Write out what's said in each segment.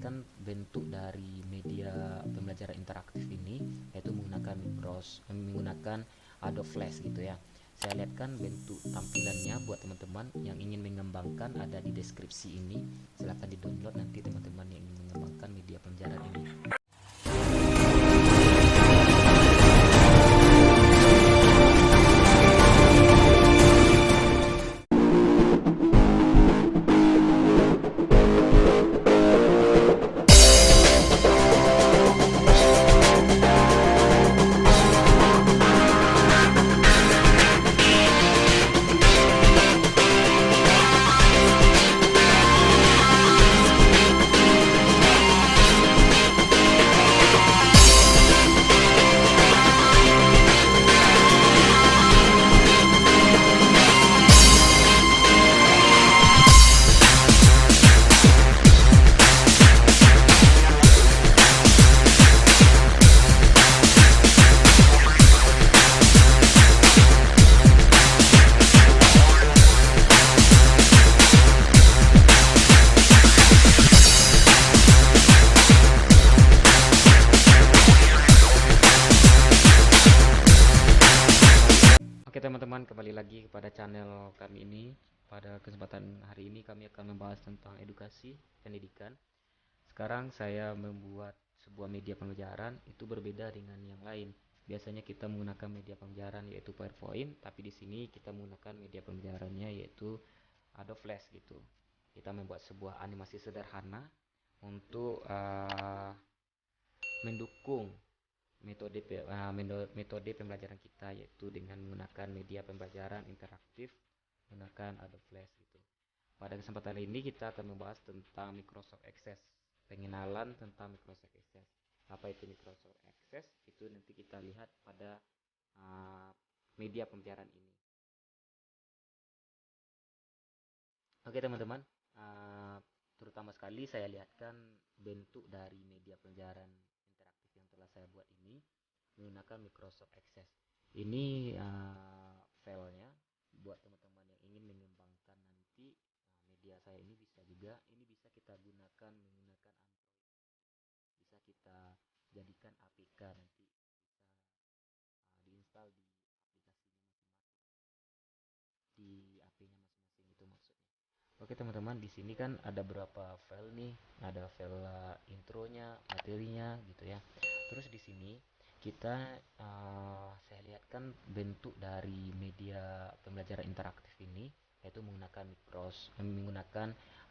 lihatkan bentuk dari media pembelajaran interaktif ini, yaitu menggunakan Adobe Flash gitu ya. Saya lihatkan bentuk tampilannya buat teman-teman yang ingin mengembangkan, ada di deskripsi ini. Silahkan di download nanti teman-teman yang ingin mengembangkan media pembelajaran ini. Oke teman-teman, kembali lagi kepada channel kami ini. Pada kesempatan hari ini kami akan membahas tentang edukasi pendidikan. Sekarang saya membuat sebuah media pembelajaran, itu berbeda dengan yang lain. Biasanya kita menggunakan media pembelajaran yaitu PowerPoint, tapi di sini kita menggunakan media pembelajarannya yaitu Adobe Flash gitu. Kita membuat sebuah animasi sederhana untuk mendukung metode pembelajaran kita, yaitu dengan menggunakan media pembelajaran interaktif menggunakan Adobe Flash gitu. Pada kesempatan ini kita akan membahas tentang Microsoft Access, pengenalan tentang Microsoft Access. Apa itu Microsoft Access? Itu nanti kita lihat pada media pembelajaran ini. Oke teman-teman, terutama sekali saya lihatkan bentuk dari media pembelajaran interaktif yang telah saya buat ini menggunakan Microsoft Access. Ini filenya buat teman-teman yang ingin mengembangkan nanti media saya ini, bisa juga ini bisa kita gunakan menggunakan Android, bisa kita jadikan APK, nanti bisa diinstal di HP-nya masing-masing, itu maksudnya. Oke teman-teman, di sini kan ada berapa file nih, ada file intronya, materinya gitu ya. Terus di sini kita saya lihatkan bentuk dari media pembelajaran interaktif ini, yaitu menggunakan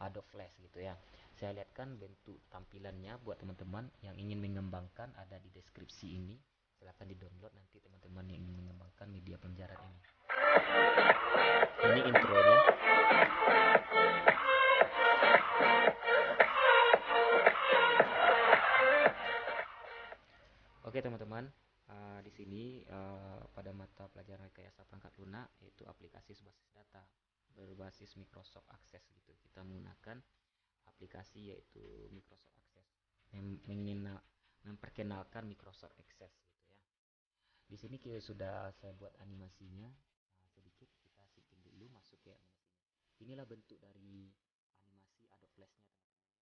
Adobe Flash gitu ya. Saya lihatkan bentuk tampilannya buat teman-teman yang ingin mengembangkan, ada di deskripsi ini. Silahkan di download nanti teman-teman yang ingin mengembangkan media pembelajaran ini. Ini intronya. Oke teman-teman, di sini pada mata pelajaran rekayasa perangkat lunak, yaitu aplikasi berbasis data berbasis Microsoft Access gitu. Kita menggunakan aplikasi yaitu Microsoft Access, memperkenalkan Microsoft Access gitu ya. Di sini sudah saya buat animasinya sedikit, kita skip dulu, masuk ke animasinya. Inilah bentuk dari animasi Adobe Flash-nya teman-teman.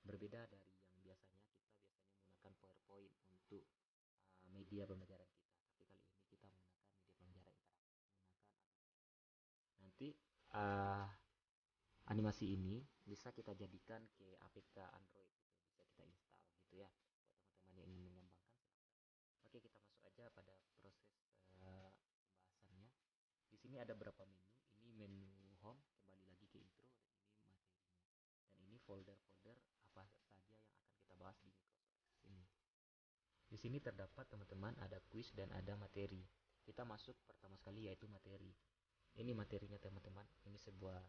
Berbeda dari yang biasanya, kita biasanya menggunakan PowerPoint untuk media pembelajaran kita, tapi kali ini kita menggunakan media pembelajaran interaktif, menggunakan nanti animasi ini bisa kita jadikan ke APK Android gitu, bisa kita install gitu ya, buat teman-teman yang ingin mengembangkan. Oke, kita masuk aja pada proses pembahasannya. Di sini ada berapa menu. Ini menu home, kembali lagi ke intro, dan ini materinya, dan ini folder-folder apa saja yang akan kita bahas di Microsoft ini. Di sini terdapat teman-teman ada quiz dan ada materi. Kita masuk pertama sekali yaitu materi. Ini materinya teman-teman. Ini sebuah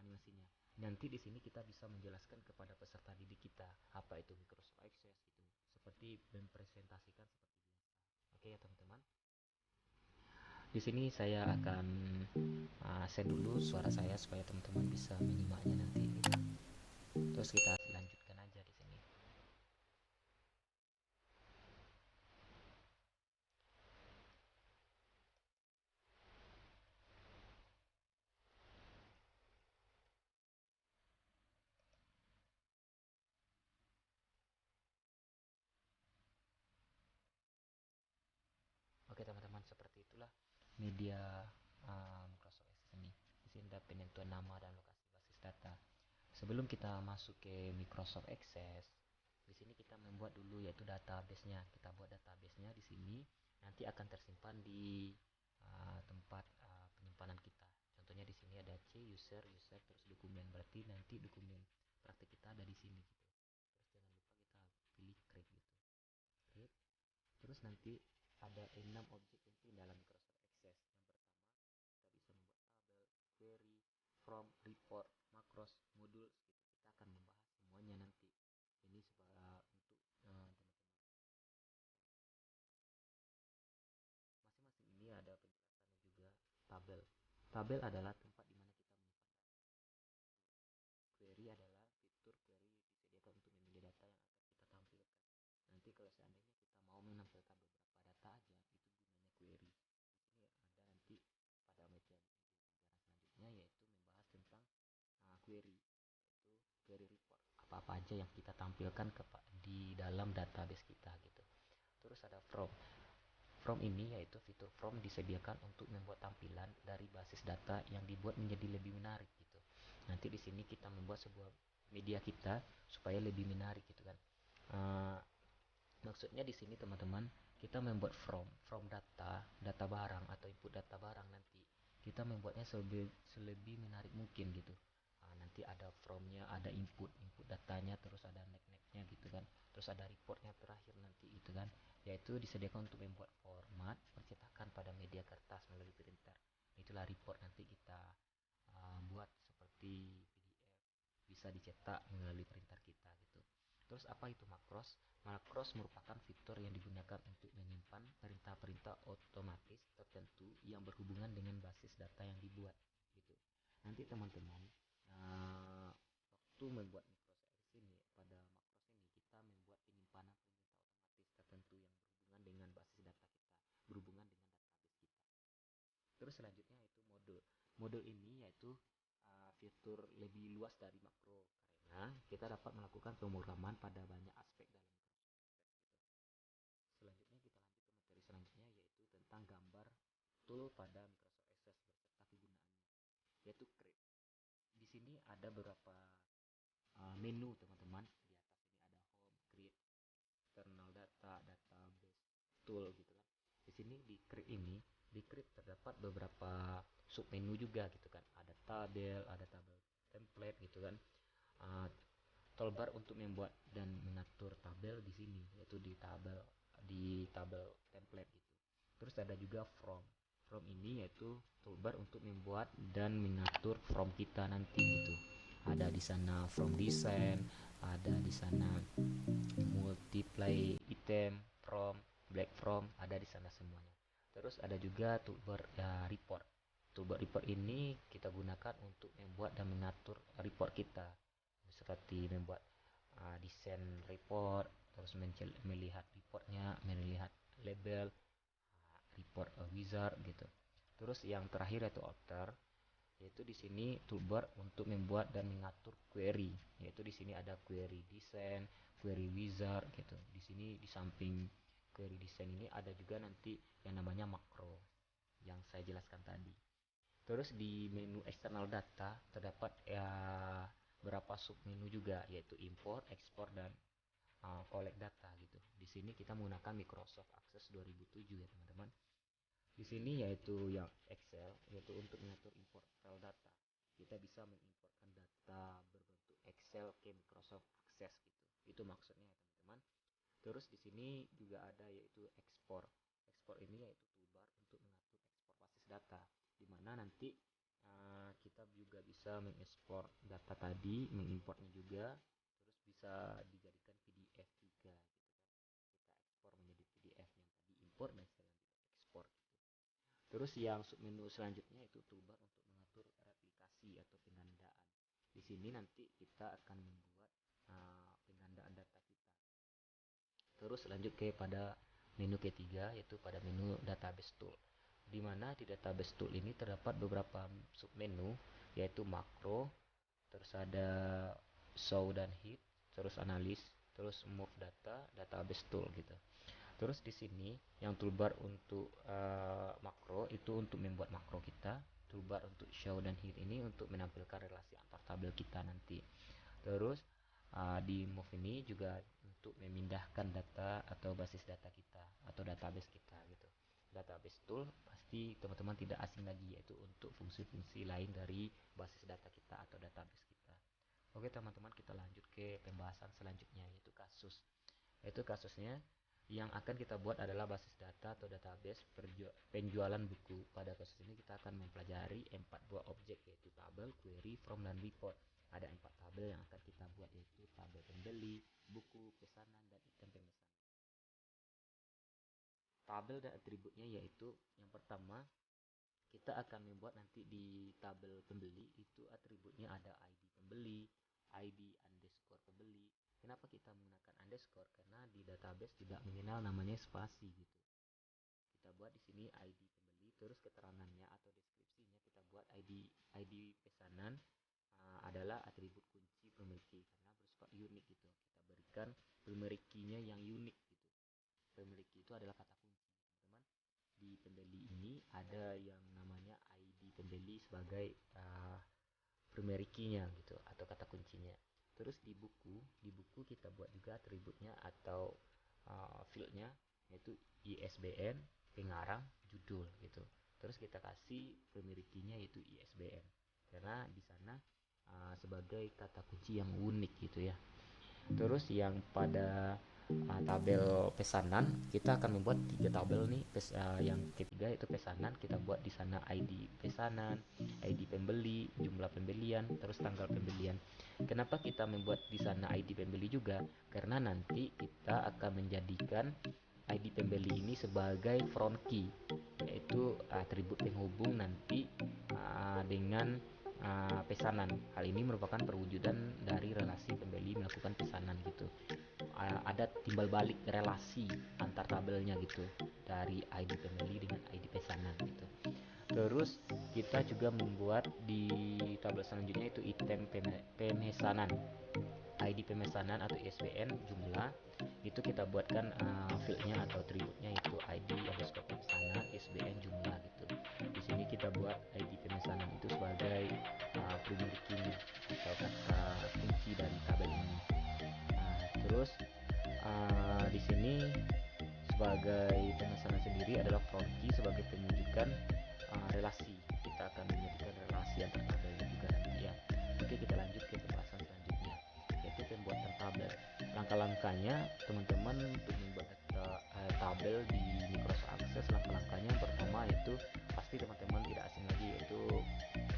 animasinya. Nanti di sini kita bisa menjelaskan kepada peserta didik kita apa itu Microsoft Access gitu. Seperti mempresentasikan seperti biasa. Oke ya teman-teman. Di sini saya akan send dulu suara saya supaya teman-teman bisa menyimaknya nanti gitu. Terus kita lanjutkan aja di sini. media Microsoft Access ini. Di sini ada penentuan nama dan lokasi basis data. Sebelum kita masuk ke Microsoft Access, di sini kita membuat dulu yaitu database-nya. Kita buat database-nya di sini, nanti akan tersimpan di tempat penyimpanan kita. Contohnya di sini ada C user terus dokumen, berarti nanti dokumen praktik kita ada di sini gitu. Terus jangan lupa kita pilih create gitu. Create. Terus nanti ada 6 objek penting dalam Microsoft Access. Yang pertama, kita bisa membuat tabel, query, from, report, macros, modules gitu. Kita akan membahas semuanya nanti. Ini untuk teman-teman. Masing-masing ini ada penjelasannya juga. Tabel. Tabel adalah tempat di mana kita menyimpan data. Query adalah fitur query disediakan untuk memilih data yang akan kita tampilkan. Nanti kalau seandainya kita mau menampilkan beberapa data aja, itu gunanya query. Ini ada nanti pada materi selanjutnya, yaitu membahas tentang query, yaitu query report. Apa-apa aja yang kita tampilkan di dalam database kita gitu. Terus ada from. From ini yaitu fitur from disediakan untuk membuat tampilan dari basis data yang dibuat menjadi lebih menarik gitu. Nanti di sini kita membuat sebuah media kita supaya lebih menarik gitu kan. Maksudnya di sini teman-teman, kita membuat from data barang atau input data barang, nanti kita membuatnya selebih menarik mungkin gitu. Nanti ada fromnya, ada input datanya, terus ada next-nya gitu kan, terus ada reportnya terakhir nanti gitu kan, yaitu disediakan untuk membuat format percetakan pada media kertas melalui printer. Itulah report nanti kita buat seperti PDF, bisa dicetak melalui printer kita gitu. Terus apa itu macros? Macros merupakan fitur yang digunakan untuk menyimpan perintah-perintah otomatis tertentu yang berhubungan dengan basis data yang dibuat gitu. Nanti teman-teman, waktu membuat Microsoft ini, pada macros ini kita membuat penyimpanan perintah otomatis tertentu yang berhubungan dengan basis data kita, berhubungan dengan database kita. Terus selanjutnya yaitu modul. Modul ini yaitu fitur lebih luas dari makro, karena kita dapat melakukan pemrograman pada banyak aspek dalam Microsoft Access. Selanjutnya kita lanjut ke materi selanjutnya, yaitu tentang gambar tool pada Microsoft Access beserta kegunaannya, yaitu create. Di sini ada beberapa menu teman-teman. Di atas ini ada home, create, external data, database, tool gitu kan. Di sini di create terdapat beberapa submenu juga gitu kan. Ada tabel template gitu kan. Uh, Toolbar untuk membuat dan mengatur tabel di sini, yaitu di tabel template gitu. Terus ada juga from. From ini yaitu toolbar untuk membuat dan mengatur from kita nanti gitu. Ada di sana from design, ada di sana multiply item, from, black from, ada di sana semuanya. Terus ada juga toolbar report. Toolbar report ini kita gunakan untuk membuat dan mengatur report kita, seperti membuat desain report, terus melihat reportnya, melihat label, report wizard gitu. Terus yang terakhir yaitu outer, yaitu di sini toolbar untuk membuat dan mengatur query, yaitu di sini ada query design, query wizard gitu. Di sini di samping query design ini ada juga nanti yang namanya makro yang saya jelaskan tadi. Terus di menu external data terdapat beberapa submenu juga, yaitu import, export, dan collect data gitu. Di sini kita menggunakan Microsoft Access 2007 ya teman-teman. Di sini yaitu yang Excel, yaitu untuk mengatur import file data. Kita bisa mengimportkan data berbentuk Excel ke Microsoft Access gitu. Itu maksudnya ya teman-teman. Terus di sini juga ada yaitu ekspor. Ekspor ini yaitu toolbar untuk mengatur ekspor basis data, di mana nanti kita juga bisa mengekspor data tadi, mengimportnya juga, terus bisa dijadikan PDF juga gitu kan. Kita ekspor menjadi PDF yang tadi import dan selanjutnya ekspor gitu. Terus yang submenu selanjutnya itu toolbar untuk mengatur replikasi atau pengandaan. Di sini nanti kita akan membuat pengandaan data kita. Terus lanjut ke pada menu ketiga, yaitu pada menu database tool, di mana di database tool ini terdapat beberapa submenu, yaitu makro, terus ada show dan hit, terus analis, terus move data, database tool gitu. Terus di sini yang toolbar untuk makro itu untuk membuat makro kita, toolbar untuk show dan hid ini untuk menampilkan relasi antar tabel kita nanti. Terus di move ini juga untuk memindahkan data atau basis data kita atau database kita gitu. Database tool pasti teman-teman tidak asing lagi, yaitu untuk fungsi-fungsi lain dari basis data kita atau database kita. Oke teman-teman, kita lanjut ke pembahasan selanjutnya, yaitu kasus. Yaitu kasusnya yang akan kita buat adalah basis data atau database penjualan buku. Pada kasus ini kita akan mempelajari 4 buah objek, yaitu tabel, query, from, dan report. Ada 4 tabel yang akan kita buat, yaitu tabel pembeli, buku, pesanan, dan item pemesanan. Tabel dan atributnya yaitu yang pertama, kita akan membuat nanti di tabel pembeli itu atributnya ada ID pembeli, ID underscore pembeli. Kenapa kita menggunakan underscore? Karena di database tidak mengenal namanya spasi gitu. Kita buat di sini ID pembeli, terus keterangannya atau deskripsinya kita buat ID pesanan adalah atribut kunci pemiliki karena bersifat unik gitu. Kita berikan pemilikinya yang unik gitu. Pemiliki itu adalah kata kunci, teman-teman. Di pembeli ini ada yang namanya ID pembeli sebagai primary gitu atau kata kuncinya. Terus di buku kita buat juga atributnya atau fieldnya yaitu ISBN, pengarang, judul gitu. Terus kita kasih primary yaitu ISBN karena di sana sebagai kata kunci yang unik gitu ya. Terus yang pada tabel pesanan kita akan membuat 3 tabel nih. Yang ketiga itu pesanan, kita buat di sana ID pesanan, ID pembeli, jumlah pembelian, terus tanggal pembelian. Kenapa kita membuat di sana ID pembeli juga? Karena nanti kita akan menjadikan ID pembeli ini sebagai front key, yaitu atribut penghubung nanti dengan pesanan. Hal ini merupakan perwujudan dari relasi pembeli melakukan pesanan gitu. Ada timbal balik relasi antar tabelnya gitu dari ID pembeli dengan ID pesanan gitu. Terus kita juga membuat di tabel selanjutnya itu item pemesanan. ID pemesanan atau ISBN jumlah itu kita buatkan fieldnya atau atributnya itu ID underscore pemesanan ISBN jumlah gitu. Di sini kita buat ID pemesanan itu sebagai primary key atau kata kunci dari tabel ini. Terus di sini sebagai pemesanan sendiri adalah front key sebagai penunjukan relasi. Kita akan menjadikan relasi antar tabelnya juga nanti ya. Oke, kita lanjut ke pembahasan selanjutnya, yaitu pembuatan tabel. Langkah-langkahnya teman-teman untuk membuat tabel di Microsoft Access, langkah-langkahnya yang pertama yaitu pasti teman-teman tidak asing lagi, yaitu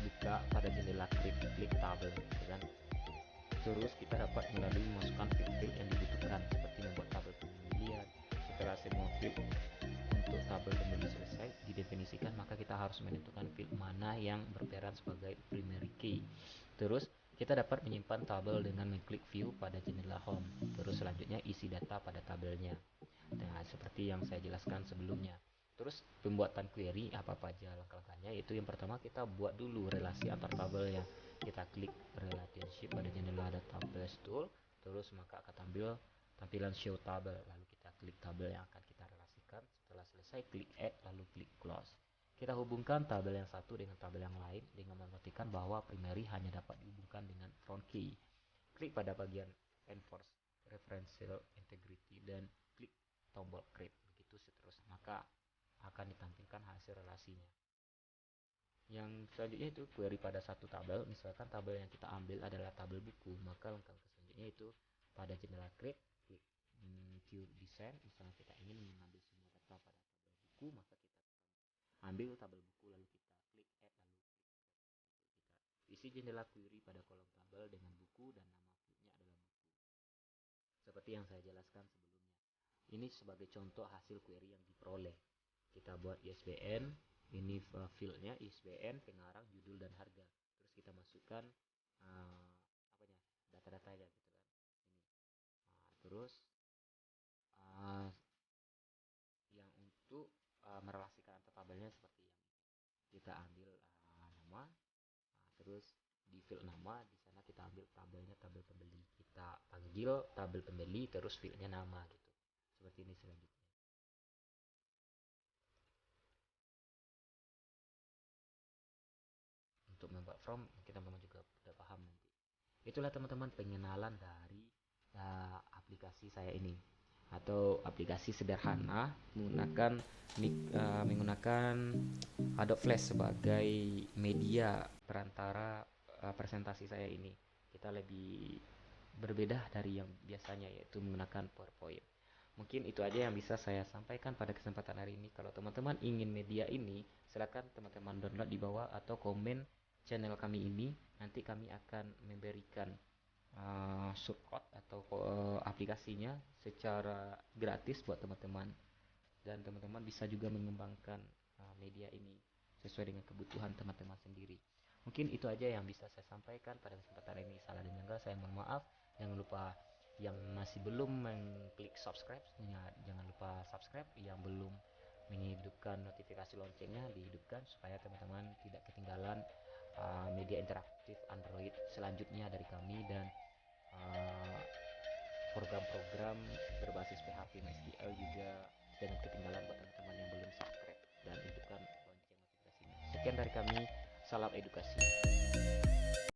buka pada jendela klik tabel gitu kan. Terus kita dapat melalui memasukkan field-field yang dibutuhkan seperti membuat tabel pemilihan. Setelah semua field untuk tabel pembeli selesai didefinisikan, maka kita harus menentukan field mana yang berperan sebagai primary key. Terus kita dapat menyimpan tabel dengan mengklik view pada jendela home. Terus selanjutnya isi data pada tabelnya. Nah, seperti yang saya jelaskan sebelumnya. Terus pembuatan query apa aja langkah-langkahnya, yaitu yang pertama kita buat dulu relasi antar tabel ya. Kita klik relationship pada jendela database tool, terus maka akan tampil tampilan show tabel, lalu kita klik tabel yang akan kita relasikan. Setelah selesai klik add lalu klik close. Kita hubungkan tabel yang satu dengan tabel yang lain dengan memperhatikan bahwa primary hanya dapat dihubungkan dengan front key. Klik pada bagian enforce referential integrity dan klik tombol create, begitu seterusnya, maka akan ditampilkan hasil relasinya. Yang selanjutnya itu query pada satu tabel. Misalkan tabel yang kita ambil adalah tabel buku, maka langkah selanjutnya itu pada jendela create klik view design. Misalnya kita ingin mengambil semua data pada tabel buku, maka kita ambil tabel buku lalu kita klik add lalu kita isi jendela query pada kolom tabel dengan buku dan nama fieldnya adalah buku, seperti yang saya jelaskan sebelumnya. Ini sebagai contoh hasil query yang diperoleh. Kita buat ISBN, ini fieldnya ISBN, pengarang, judul, dan harga. Terus kita masukkan apanya data-datanya gitu kan. Ini. Terus uh, yang untuk merelasikan antar tabelnya seperti yang kita ambil nama, terus di field nama di sana kita ambil tabelnya tabel pembeli, kita panggil tabel pembeli terus fieldnya nama gitu. Seperti ini selanjutnya. platform kita memang juga udah paham nanti. Itulah teman-teman pengenalan dari aplikasi saya ini, atau aplikasi sederhana menggunakan Adobe Flash sebagai media perantara presentasi saya ini. Kita lebih berbeda dari yang biasanya, yaitu menggunakan PowerPoint. Mungkin itu aja yang bisa saya sampaikan pada kesempatan hari ini. Kalau teman-teman ingin media ini, silakan teman-teman download di bawah atau komen channel kami ini. Nanti kami akan memberikan shortcut atau aplikasinya secara gratis buat teman-teman, dan teman-teman bisa juga mengembangkan media ini sesuai dengan kebutuhan teman-teman sendiri. Mungkin itu aja yang bisa saya sampaikan pada kesempatan ini. Salah dan nyangga saya mohon maaf. Jangan lupa yang masih belum mengklik subscribe, jangan lupa subscribe. Yang belum menghidupkan notifikasi loncengnya, dihidupkan supaya teman-teman tidak ketinggalan media interaktif Android selanjutnya dari kami, dan uh, program-program berbasis PHP MySQL juga jangan ketinggalan buat teman-teman yang belum subscribe, dan hidupkan lonceng notifikasinya. Sekian dari kami, salam edukasi.